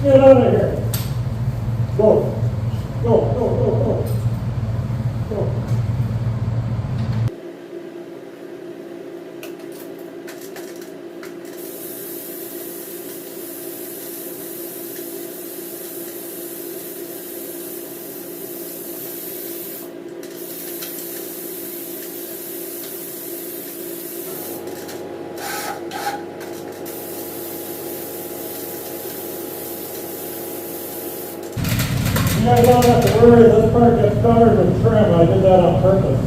Get out of here. Go. Go, go, go, go. Go. You guys don't have to worry, this part gets covered with trim. I did that on purpose.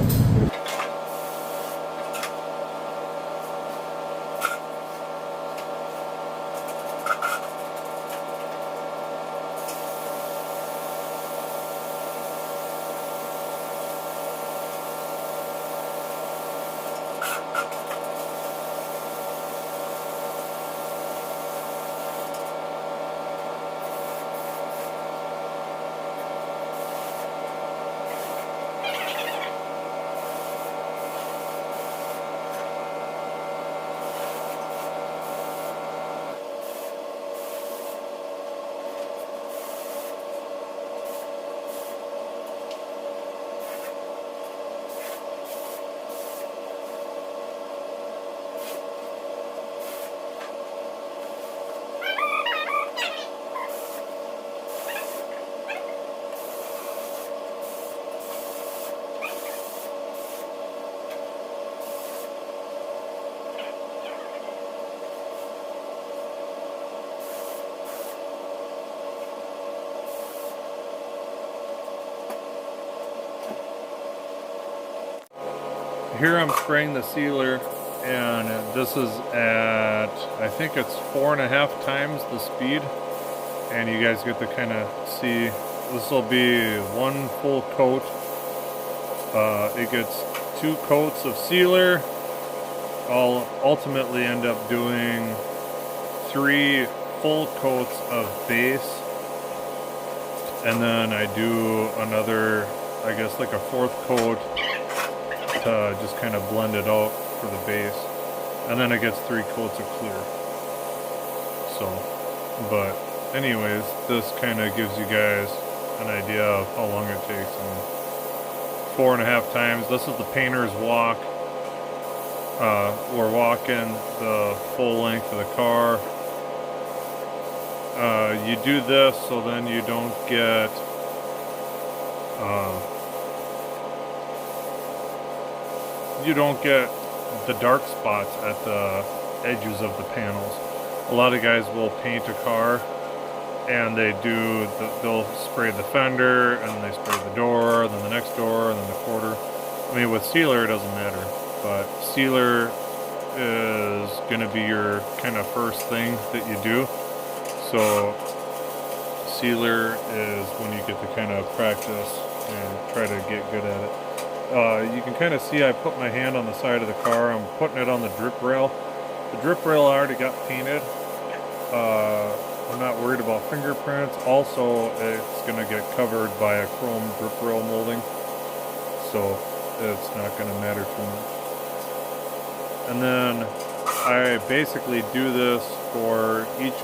Here I'm spraying the sealer, and this is at, I think it's 4.5 times the speed, and you guys get to kind of see, this will be one full coat. It gets 2 coats of sealer. I'll ultimately end up doing 3 full coats of base, and then I do another, I guess like a 4th coat to just kind of blend it out for the base, and then it gets 3 coats of clear. So, but anyways, this kind of gives you guys an idea of how long it takes. And 4.5 times. This is the painter's walk. We're walking the full length of the car. You do this so then you don't get the dark spots at the edges of the panels. A lot of guys will paint a car and they'll spray the fender, and then they spray the door, and then the next door, and then the quarter. I mean, with sealer it doesn't matter, but sealer is going to be your kind of first thing that you do. So sealer is when you get to kind of practice and try to get good at it. You can kind of see I put my hand on the side of the car. I'm putting it on the drip rail. The drip rail already got painted. I'm not worried about fingerprints. Also, it's going to get covered by a chrome drip rail molding, so it's not going to matter too much. And then I basically do this for each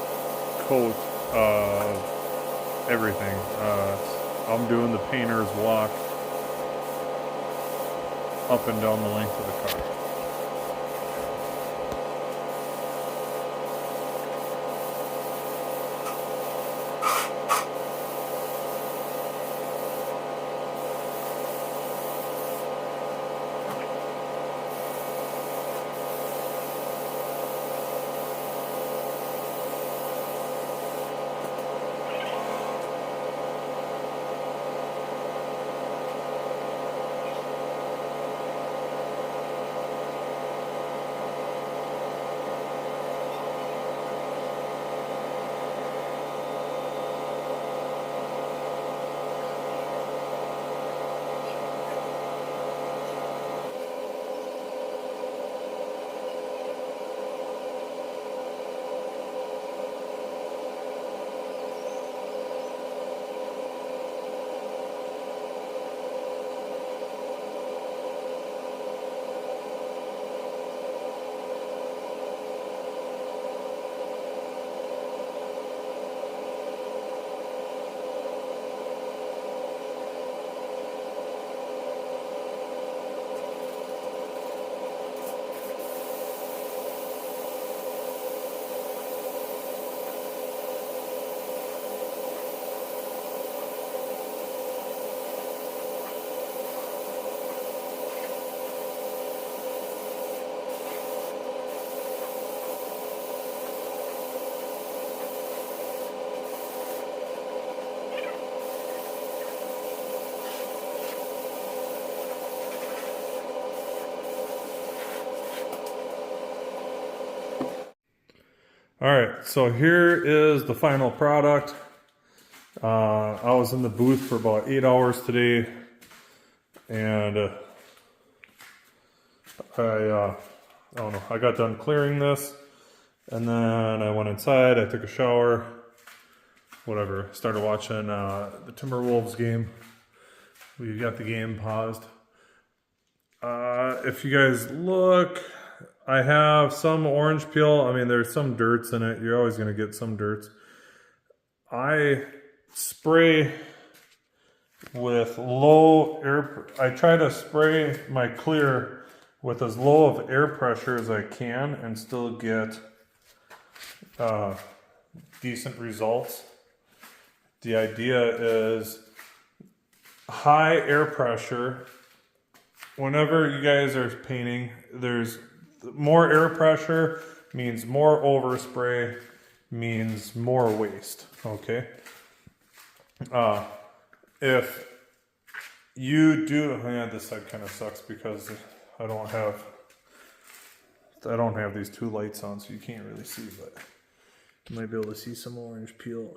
coat of everything. I'm doing the painter's walk up and down the length of the car. All right, so here is the final product. I was in the booth for about 8 hours today, and I don't know, I got done clearing this, and then I went inside, I took a shower, whatever, started watching the Timberwolves game. We got the game paused. If you guys look, I have some orange peel. I mean, there's some dirts in it. You're always going to get some dirts. I spray with low air. I try to spray my clear with as low of air pressure as I can and still get decent results. The idea is high air pressure. Whenever you guys are painting, there's more air pressure means more overspray, means more waste, okay? If you do, yeah, this side kind of sucks because I don't have these two lights on, so you can't really see, but you might be able to see some orange peel.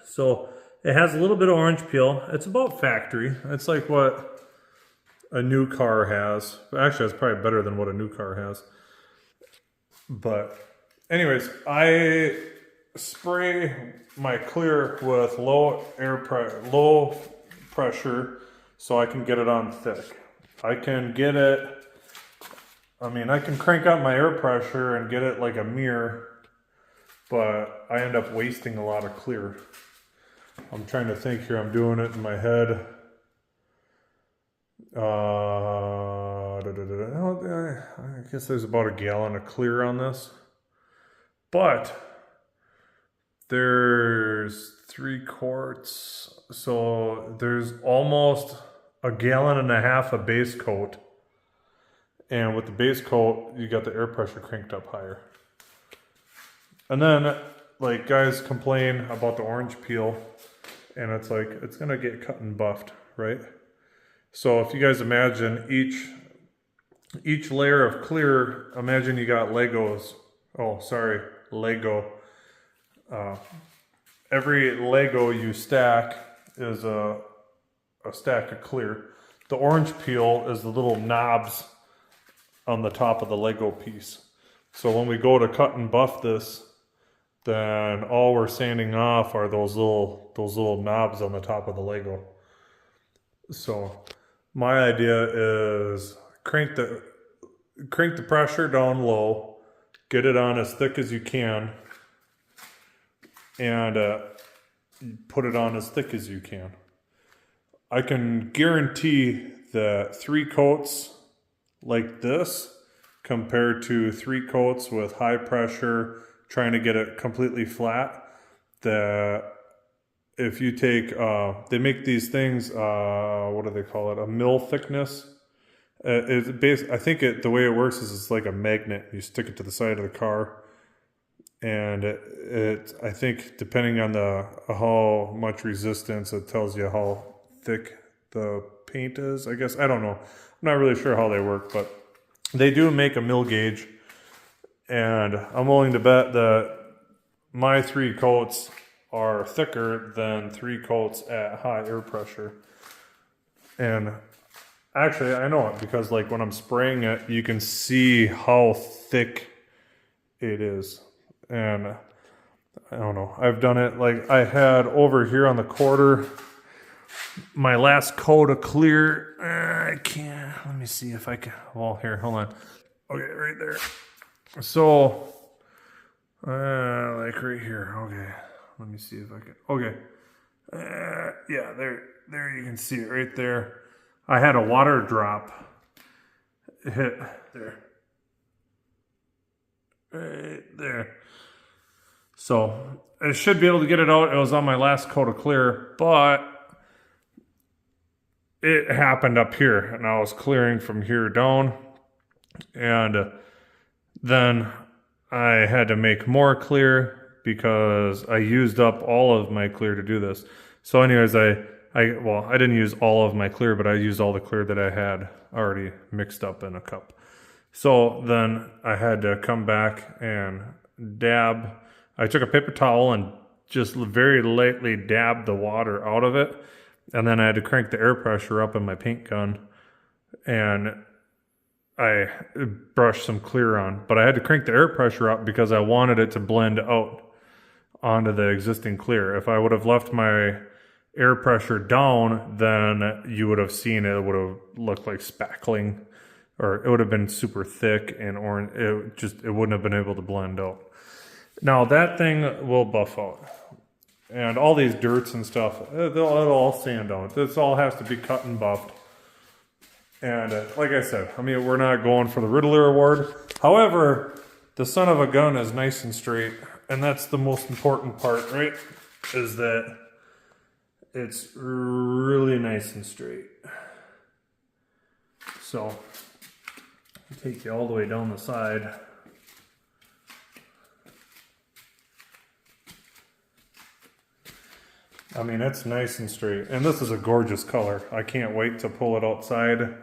So it has a little bit of orange peel. It's about factory. It's like what a new car has. Actually, it's probably better than what a new car has. But anyways, I spray my clear with low pressure so I can get it on thick. I can get it, I mean, I can crank up my air pressure and get it like a mirror, but I end up wasting a lot of clear. I'm trying to think here, I'm doing it in my head. I guess there's about a gallon of clear on this, but there's 3 quarts, so there's almost a gallon and a half of base coat, and with the base coat you got the air pressure cranked up higher. And then like guys complain about the orange peel, and it's like it's gonna get cut and buffed, right? So if you guys imagine each layer of clear, imagine you got Legos. Oh, sorry, Lego. Every Lego you stack is a stack of clear. The orange peel is the little knobs on the top of the Lego piece. So when we go to cut and buff this, then all we're sanding off are those little knobs on the top of the Lego. So my idea is crank the pressure down low, get it on as thick as you can, and put it on as thick as you can. I can guarantee that 3 coats like this compared to 3 coats with high pressure trying to get it completely flat, that if you take, they make these things, what do they call it? A mill thickness. I think the way it works is it's like a magnet. You stick it to the side of the car, and I think depending on how much resistance, it tells you how thick the paint is. I guess, I don't know. I'm not really sure how they work, but they do make a mill gauge, and I'm willing to bet that my 3 coats are thicker than 3 coats at high air pressure. And actually I know it because like when I'm spraying it, you can see how thick it is. And I don't know, I've done it, like I had over here on the quarter, my last coat of clear. I can't, let me see if I can, well here, hold on. Okay, right there. So like right here, okay. Let me see if I can. Okay. Yeah, there you can see it right there. I had a water drop hit there. Right there. So I should be able to get it out. It was on my last coat of clear, but it happened up here, and I was clearing from here down, and then I had to make more clear because I used up all of my clear to do this. So anyways, I didn't use all of my clear, but I used all the clear that I had already mixed up in a cup. So then I had to come back and dab. I took a paper towel and just very lightly dabbed the water out of it. And then I had to crank the air pressure up in my paint gun. And I brushed some clear on. But I had to crank the air pressure up because I wanted it to blend out onto the existing clear. If I would have left my air pressure down, then you would have seen it would have looked like spackling, or it would have been super thick and orange. It wouldn't have been able to blend out. Now that thing will buff out, and all these dirts and stuff, it'll all sand out. This all has to be cut and buffed. And like I said, I mean, we're not going for the Riddler Award. However, the son of a gun is nice and straight, and that's the most important part, right? Is that it's really nice and straight. So, I'll take you all the way down the side. I mean, it's nice and straight. And this is a gorgeous color. I can't wait to pull it outside.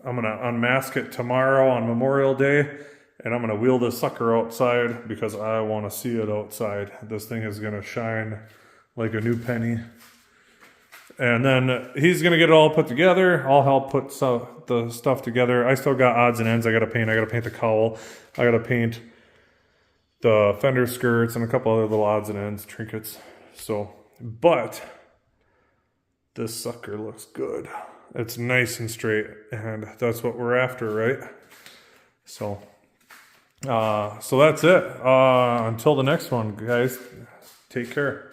I'm gonna unmask it tomorrow on Memorial Day, and I'm gonna wheel this sucker outside because I wanna see it outside. This thing is gonna shine like a new penny. And then he's gonna get it all put together. I'll help put the stuff together. I still got odds and ends I gotta paint. I gotta paint the cowl. I gotta paint the fender skirts and a couple other little odds and ends, trinkets. So, but this sucker looks good. It's nice and straight, and that's what we're after, right? So, so that's it. Until the next one, guys, take care.